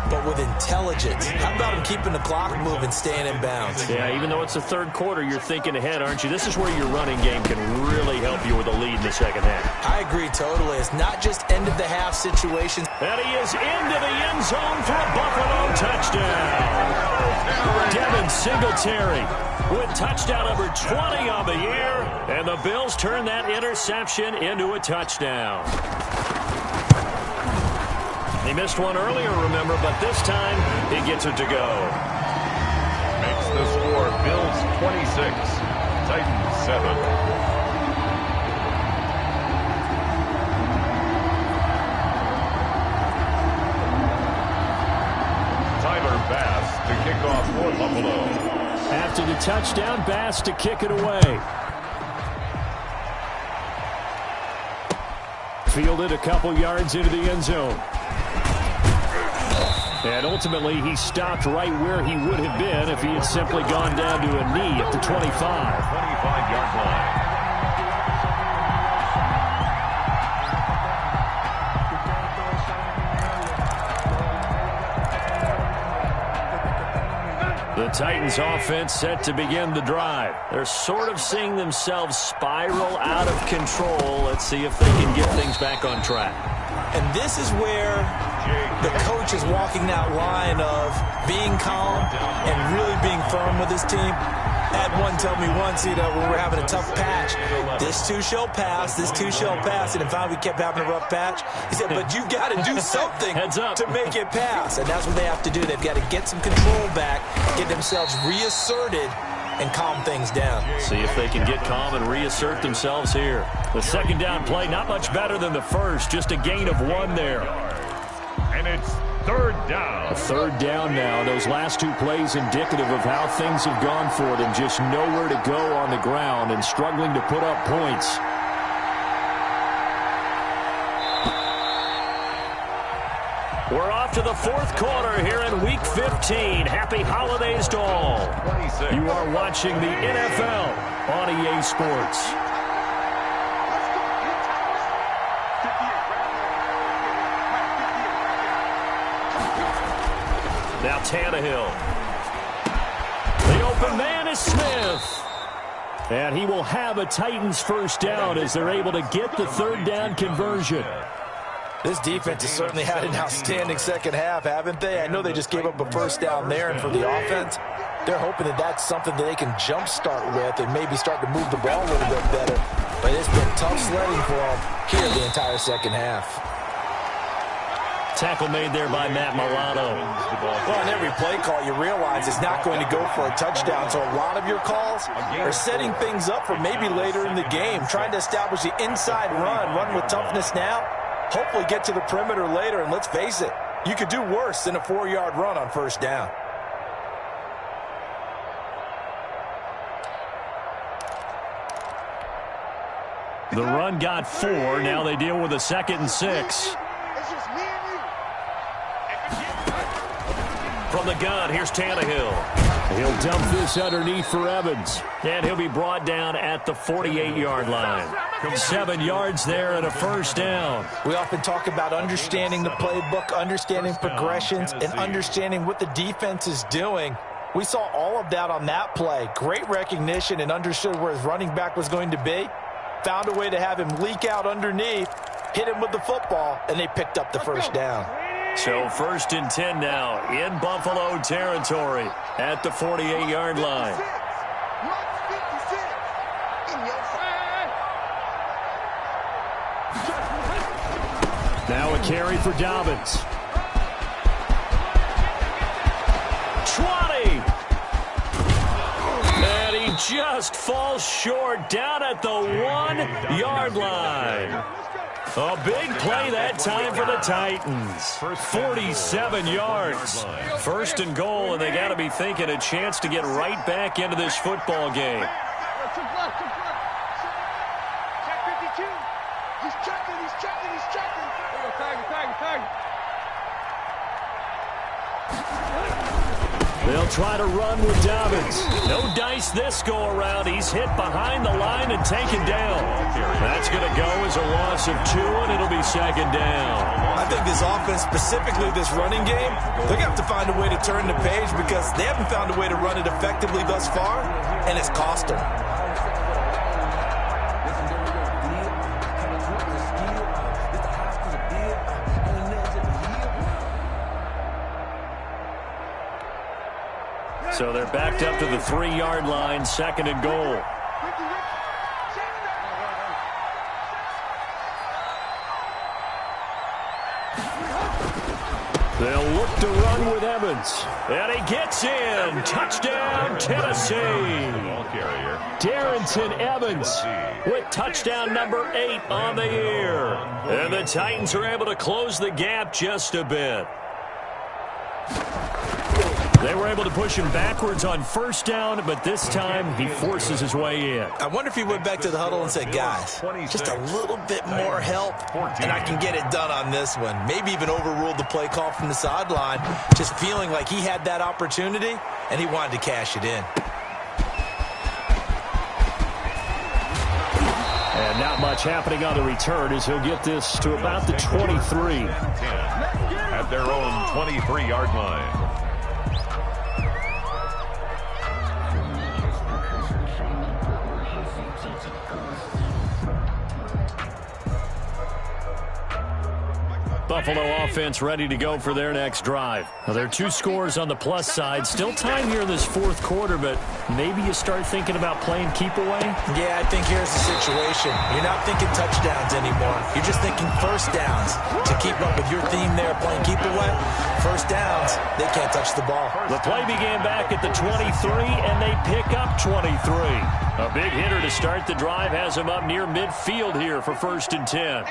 Speaker 4: but with intelligence. How about him keeping the clock moving, staying in bounds?
Speaker 2: Yeah, even though it's the third quarter, you're thinking ahead, aren't you? This is where your running game can really help you with a lead in the second half.
Speaker 4: I agree totally. It's not just end-of-the-half situations.
Speaker 2: And he is into the end zone for a Buffalo touchdown. Devin Singletary with touchdown number 20 on the year, and the Bills turn that interception into a touchdown. He missed one earlier, remember, but this time he gets it to go.
Speaker 3: Makes the score Bills 26, Titans 7. Bass to kick off for Buffalo.
Speaker 2: After the touchdown, Bass to kick it away. Fielded a couple yards into the end zone. And ultimately, he stopped right where he would have been if he had simply gone down to a knee at the 25.
Speaker 3: 25-yard line.
Speaker 2: The Titans offense set to begin the drive. They're sort of seeing themselves spiral out of control. Let's see if they can get things back on track.
Speaker 4: And this is where the coach is walking that line of being calm and really being firm with his team. I had one tell me once, when we were having a tough patch, this too shall pass, this too shall pass, and in fact we kept having a rough patch. He said, but you've got to do something to make it pass, and that's what they have to do. They've got to get some control back, get themselves reasserted, and calm things down.
Speaker 2: See if they can get calm and reassert themselves here. The second down play, not much better than the first, just a gain of 1 there.
Speaker 3: And it's third down.
Speaker 2: A third down now. Those last 2 plays indicative of how things have gone for them. Just nowhere to go on the ground and struggling to put up points. We're off to the fourth quarter here in Week 15. Happy holidays to all. You are watching the NFL on EA Sports. Now Tannehill. The open man is Smith. And he will have a Titans first down as they're able to get the third down conversion.
Speaker 4: This defense has certainly had an outstanding second half, haven't they? I know they just gave up a first down there, and for the offense, they're hoping that that's something that they can jumpstart with and maybe start to move the ball a little bit better. But it's been tough sledding for them here the entire second half.
Speaker 2: Tackle made there by Matt Milano.
Speaker 4: Well, in every play call, you realize it's not going to go for a touchdown. So a lot of your calls are setting things up for maybe later in the game, trying to establish the inside run with toughness now, hopefully get to the perimeter later. And let's face it, you could do worse than a 4-yard run on first down.
Speaker 2: The run got 4. Now they deal with a 2nd and 6. From the gun, here's Tannehill. He'll dump this underneath for Evans. And he'll be brought down at the 48-yard line. 7 yards there and a first down.
Speaker 4: We often talk about understanding the playbook, understanding progressions, and understanding what the defense is doing. We saw all of that on that play. Great recognition and understood where his running back was going to be. Found a way to have him leak out underneath, hit him with the football, and they picked up the first down.
Speaker 2: So 1st and 10 now in Buffalo territory at the 48-yard line. Now a carry for Dobbins. 20. And he just falls short down at the 1-yard line. A big play that time for the Titans. 47 yards. 1st and goal, and they got to be thinking a chance to get right back into this football game. They'll try to run with Dobbins. No dice this go-around. He's hit behind the line and taken down. That's going to go as a loss of 2, and it'll be second down.
Speaker 4: I think this offense, specifically this running game, they're going to have to find a way to turn the page because they haven't found a way to run it effectively thus far, and it's cost them.
Speaker 2: So they're backed up to the 3-yard line, second and goal. They'll look to run with Evans. And he gets in. Touchdown, Tennessee. Darrington Evans with touchdown number 8 on the year. And the Titans are able to close the gap just a bit. They were able to push him backwards on first down, but this time he forces his way in.
Speaker 4: I wonder if he went back to the huddle and said, guys, just a little bit more help, and I can get it done on this one. Maybe even overruled the play call from the sideline, just feeling like he had that opportunity, and he wanted to cash it in.
Speaker 2: And not much happening on the return as he'll get this to about the 23.
Speaker 3: At their own 23-yard line.
Speaker 2: Buffalo offense ready to go for their next drive. Now, there are 2 scores on the plus side. Still time here in this fourth quarter, but maybe you start thinking about playing keep away?
Speaker 4: Yeah, I think here's the situation. You're not thinking touchdowns anymore. You're just thinking first downs. To keep up with your theme there, playing keep away, first downs, they can't touch the ball.
Speaker 2: The play began back at the 23, and they pick up 23. A big hitter to start the drive has him up near midfield here for 1st and 10.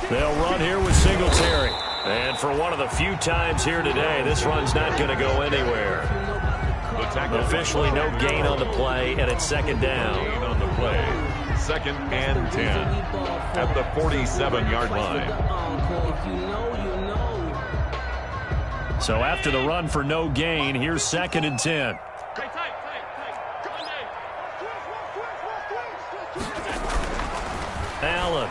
Speaker 2: They'll run here with Singletary. And for one of the few times here today, this run's not going to go anywhere. Officially no gain on the play, and it's second down.
Speaker 3: Gain on the play. 2nd and 10 at the 47-yard line.
Speaker 2: So after the run for no gain, here's 2nd and 10. Allen.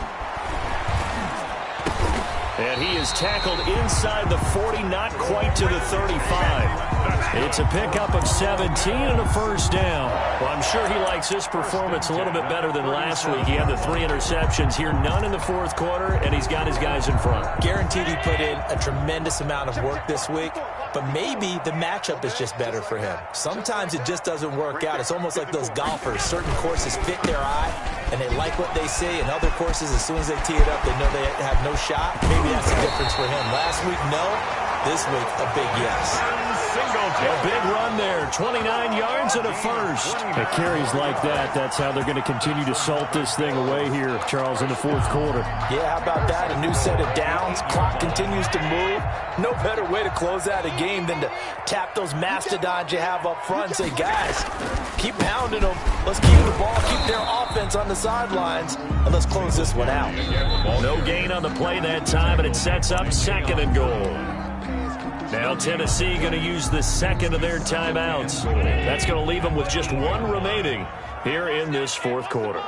Speaker 2: And he is tackled inside the 40, not quite to the 35. It's a pickup of 17 and a first down. Well, I'm sure he likes this performance a little bit better than last week. He had the 3 interceptions here, none in the fourth quarter, and he's got his guys in front.
Speaker 4: Guaranteed he put in a tremendous amount of work this week, but maybe the matchup is just better for him. Sometimes it just doesn't work out. It's almost like those golfers. Certain courses fit their eye, and they like what they see, and other courses, as soon as they tee it up, they know they have no shot. Maybe that's the difference for him. Last week, no. This week, a big yes.
Speaker 2: A big run there, 29 yards and a first. It carries like that. That's how they're going to continue to salt this thing away here, Charles, in the fourth quarter.
Speaker 4: Yeah, how about that? A new set of downs. Clock continues to move. No better way to close out a game than to tap those mastodons you have up front and say, guys, keep pounding them. Let's keep the ball, keep their offense on the sidelines, and let's close this one out.
Speaker 2: No gain on the play that time, and it sets up 2nd and goal. Now Tennessee going to use the 2nd of their timeouts. That's going to leave them with just 1 remaining here in this fourth quarter.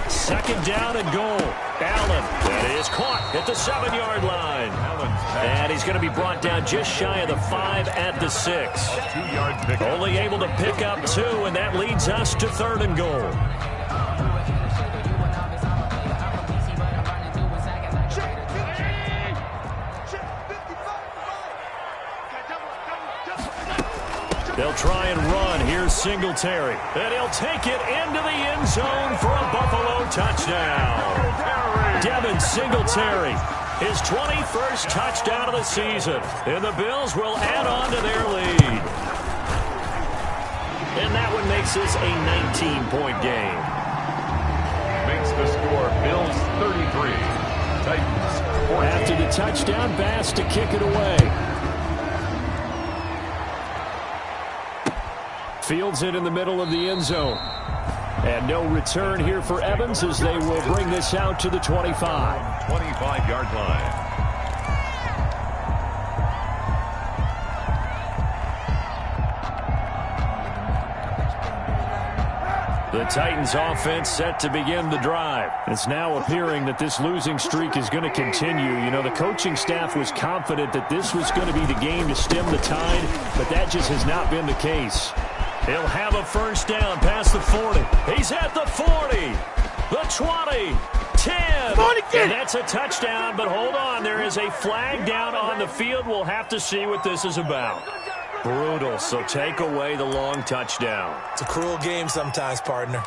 Speaker 2: Second down and goal. Allen, that is caught at the 7-yard line. And he's going to be brought down just shy of the 5 at the 6. Only able to pick up 2, and that leads us to 3rd and goal. They'll try and run. Here's Singletary. And he'll take it into the end zone for a Buffalo touchdown. Devin Singletary, his 21st touchdown of the season. And the Bills will add on to their lead. And that one makes this a 19-point game.
Speaker 3: Makes the score Bills 33. Titans 14.
Speaker 2: After the touchdown, Bass to kick it away. Fields it in the middle of the end zone. And no return here for Evans as they will bring this out to the 25.
Speaker 3: 25-yard line.
Speaker 2: The Titans offense set to begin the drive. It's now appearing that this losing streak is going to continue. You know, the coaching staff was confident that this was going to be the game to stem the tide, but that just has not been the case. He'll have a first down past the 40. He's at the 40, the 20, 10. And that's a touchdown, but hold on. There is a flag down on the field. We'll have to see what this is about. Brutal, so take away the long touchdown.
Speaker 4: It's a cruel game sometimes, partner.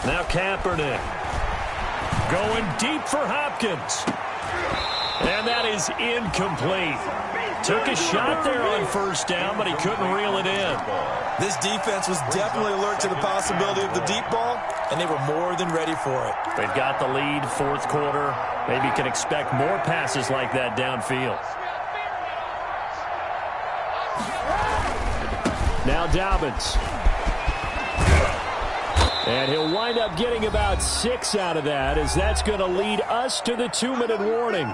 Speaker 2: Now Kaepernick going deep for Hopkins. And that is incomplete. Took a shot there on first down, but he couldn't reel it in.
Speaker 4: This defense was definitely alert to the possibility of the deep ball, and they were more than ready for it.
Speaker 2: They've got the lead, fourth quarter. Maybe can expect more passes like that downfield. Now Dobbins. And he'll wind up getting about 6 out of that, as that's going to lead us to the 2-minute warning.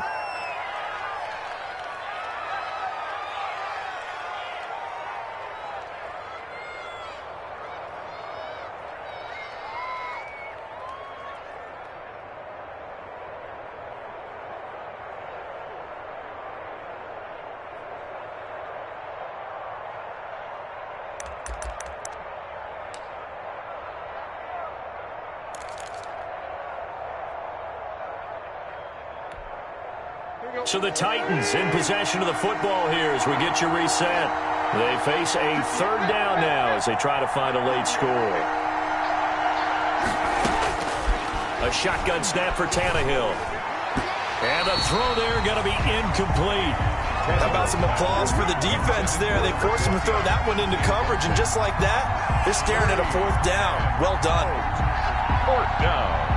Speaker 2: So the Titans in possession of the football here as we get you reset. They face a third down now as they try to find a late score. A shotgun snap for Tannehill. And the throw there going to be incomplete.
Speaker 4: How about some applause for the defense there? They forced him to throw that one into coverage, and just like that, they're staring at a fourth down. Well done.
Speaker 3: Fourth down.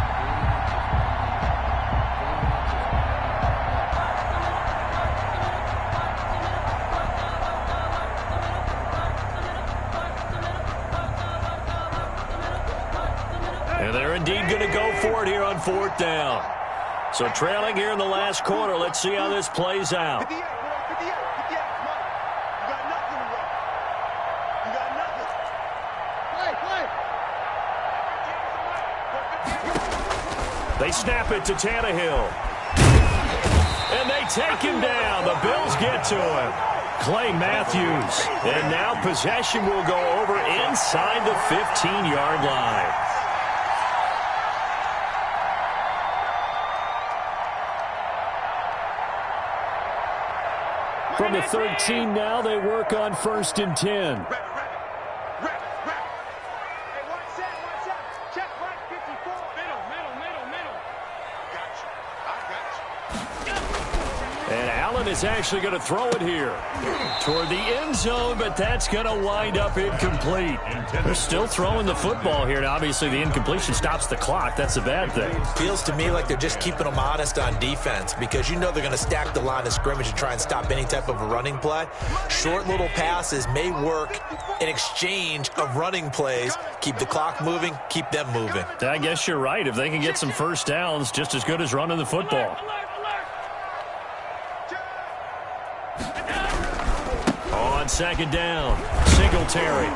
Speaker 2: And they're indeed going to go for it here on fourth down. So trailing here in the last quarter. Let's see how this plays out. They snap it to Tannehill. And they take him down. The Bills get to him. Clay Matthews. And now possession will go over inside the 15-yard line. From the 13 now, they work on 1st and 10. And Allen is actually going to throw it here toward the end zone, but that's going to wind up incomplete. They're still throwing the football here, and obviously the incompletion stops the clock. That's a bad thing.
Speaker 4: Feels to me like they're just keeping them honest on defense, because you know they're going to stack the line of scrimmage and try and stop any type of a running play. Short little passes may work in exchange of running plays. Keep the clock moving, keep them moving.
Speaker 2: I guess you're right. If they can get some first downs, just as good as running the football. On second down, Singletary.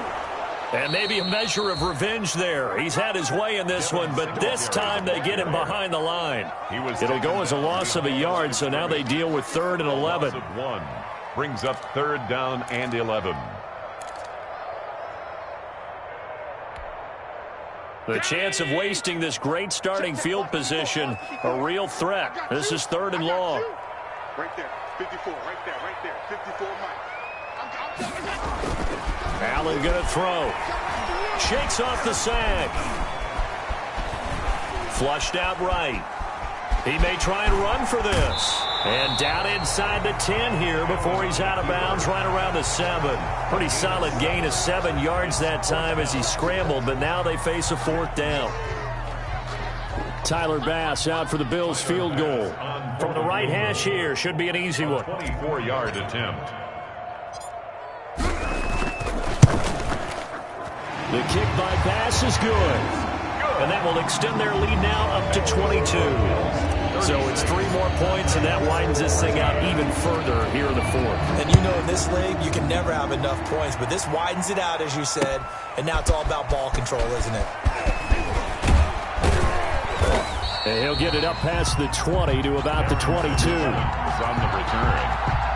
Speaker 2: And maybe a measure of revenge there. He's had his way in this one, but this time they get him behind the line. It'll go as a loss of a yard, so now they deal with 3rd and 11.
Speaker 3: Brings up 3rd down and 11.
Speaker 2: The chance of wasting this great starting field position, a real threat. This is 3rd and long.
Speaker 5: Right there, 54, right there, 54 Mike.
Speaker 2: Allen going to throw. Shakes off the sack. Flushed out right. He may try and run for this. And down inside the 10 here before he's out of bounds right around the 7. Pretty solid gain of 7 yards that time as he scrambled, but now they face a 4th down. Tyler Bass out for the Bills field goal. From the right hash here, should be an easy one.
Speaker 3: 24-yard attempt.
Speaker 2: The kick by Bass is good. And that will extend their lead now up to 22. So it's 3 more points, and that widens this thing out even further here in the 4th.
Speaker 4: And you know, in this league, you can never have enough points, but this widens it out, as you said, and now it's all about ball control, isn't it?
Speaker 2: And he'll get it up past the 20 to about the 22.
Speaker 3: On the return,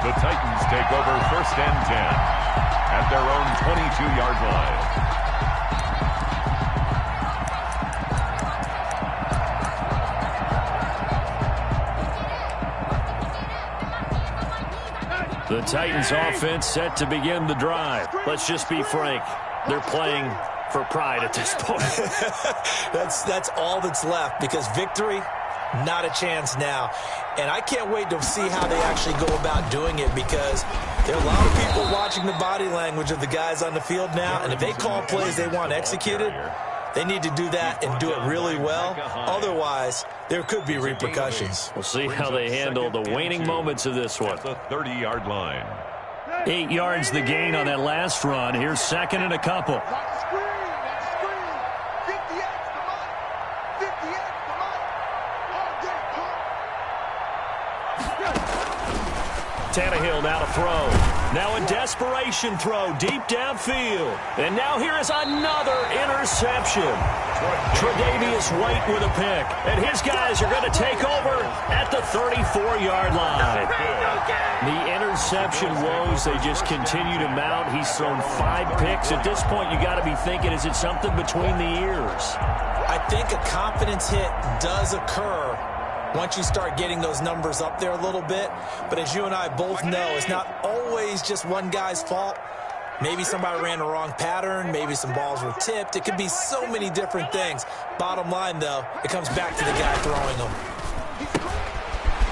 Speaker 3: the Titans take over 1st and 10 at their own 22-yard line.
Speaker 2: The Titans offense set to begin the drive. Let's just be frank. They're playing for pride at this point.
Speaker 4: That's all that's left, because victory, not a chance now. And I can't wait to see how they actually go about doing it, because there are a lot of people watching the body language of the guys on the field now, and if they call plays they want executed, they need to do that and do it really well. Otherwise, there could be repercussions.
Speaker 2: We'll see how they handle the waning moments of this one.
Speaker 3: The 30-yard line.
Speaker 2: 8 yards the gain on that last run. Here's 2nd and a couple. Tannehill now to throw. Now a desperation throw deep downfield. And now here is another interception. Tre'Davious White with a pick. And his guys are going to take over at the 34-yard line. The interception woes, they just continue to mount. He's thrown 5 picks. At this point, you got to be thinking, is it something between the ears?
Speaker 4: I think a confidence hit does occur once you start getting those numbers up there a little bit. But as you and I both know, it's not always just one guy's fault. Maybe somebody ran the wrong pattern. Maybe some balls were tipped. It could be so many different things. Bottom line, though, it comes back to the guy throwing them.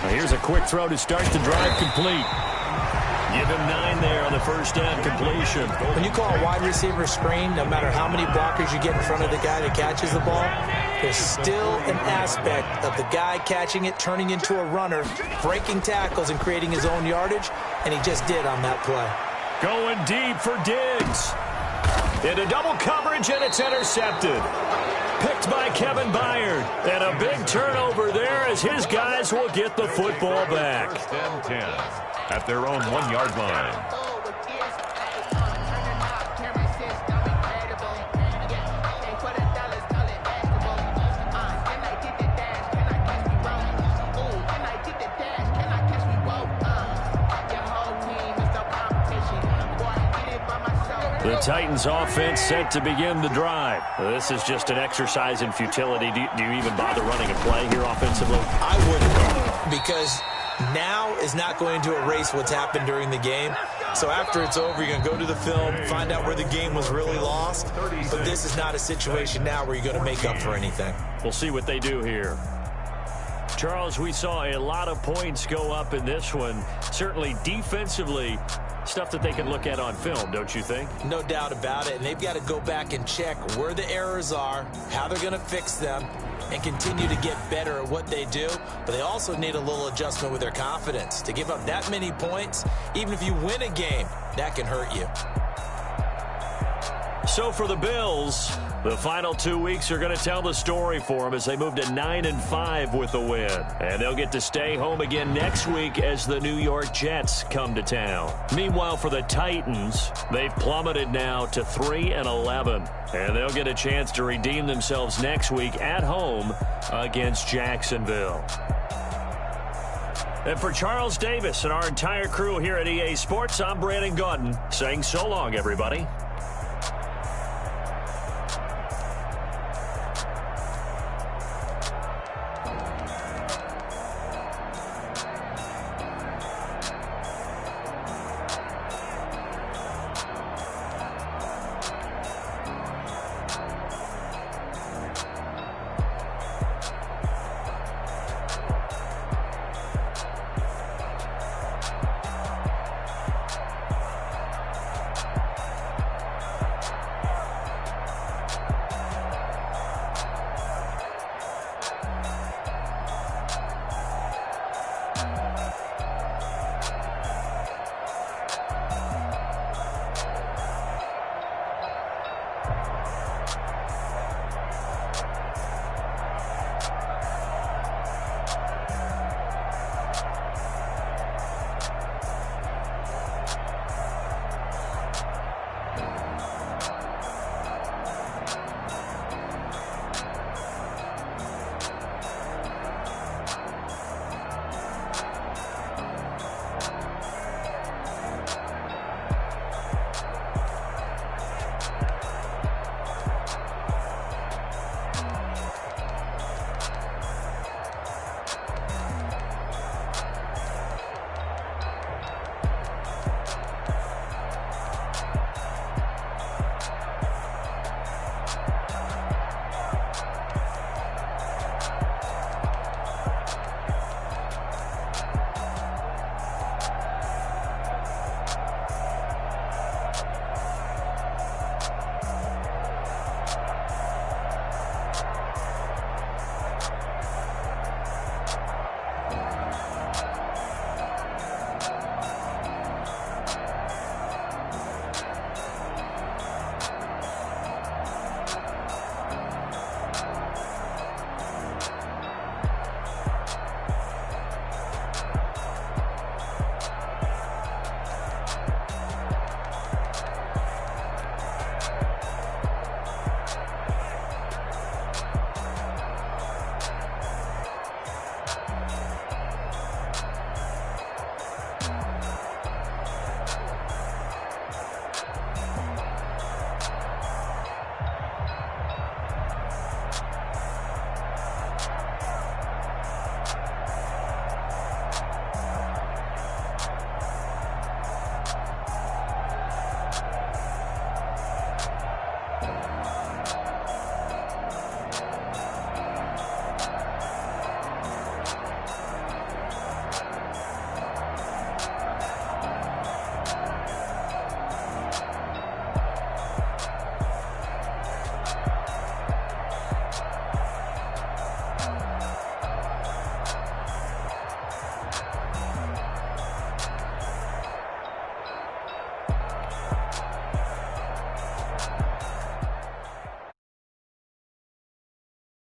Speaker 2: Now here's a quick throw to start the drive complete. Give him 9 there on the first down completion.
Speaker 4: When you call a wide receiver screen, no matter how many blockers you get in front of the guy that catches the ball, there's still an aspect of the guy catching it, turning into a runner, breaking tackles and creating his own yardage, and he just did on that play.
Speaker 2: Going deep for Diggs. Into double coverage, and it's intercepted. Picked by Kevin Byard. And a big turnover there as his guys will get the football back.
Speaker 3: 1st and 10 at their own 1-yard line.
Speaker 2: The Titans offense set to begin the drive. This is just an exercise in futility. Do you even bother running a play here offensively?
Speaker 4: I wouldn't, because now is not going to erase what's happened during the game. So after it's over, you're going to go to the film, find out where the game was really lost. But this is not a situation now where you're going to make up for anything.
Speaker 2: We'll see what they do here. Charles, we saw a lot of points go up in this one. Certainly defensively, stuff that they can look at on film, don't you think?
Speaker 4: No doubt about it. And they've got to go back and check where the errors are, how they're going to fix them, and continue to get better at what they do. But they also need a little adjustment with their confidence. To give up that many points, even if you win a game, that can hurt you.
Speaker 2: So for the Bills, the final 2 weeks are going to tell the story for them as they move to 9-5 with the win. And they'll get to stay home again next week as the New York Jets come to town. Meanwhile, for the Titans, they've plummeted now to 3-11. And they'll get a chance to redeem themselves next week at home against Jacksonville. And for Charles Davis and our entire crew here at EA Sports, I'm Brandon Gaudin saying so long, everybody.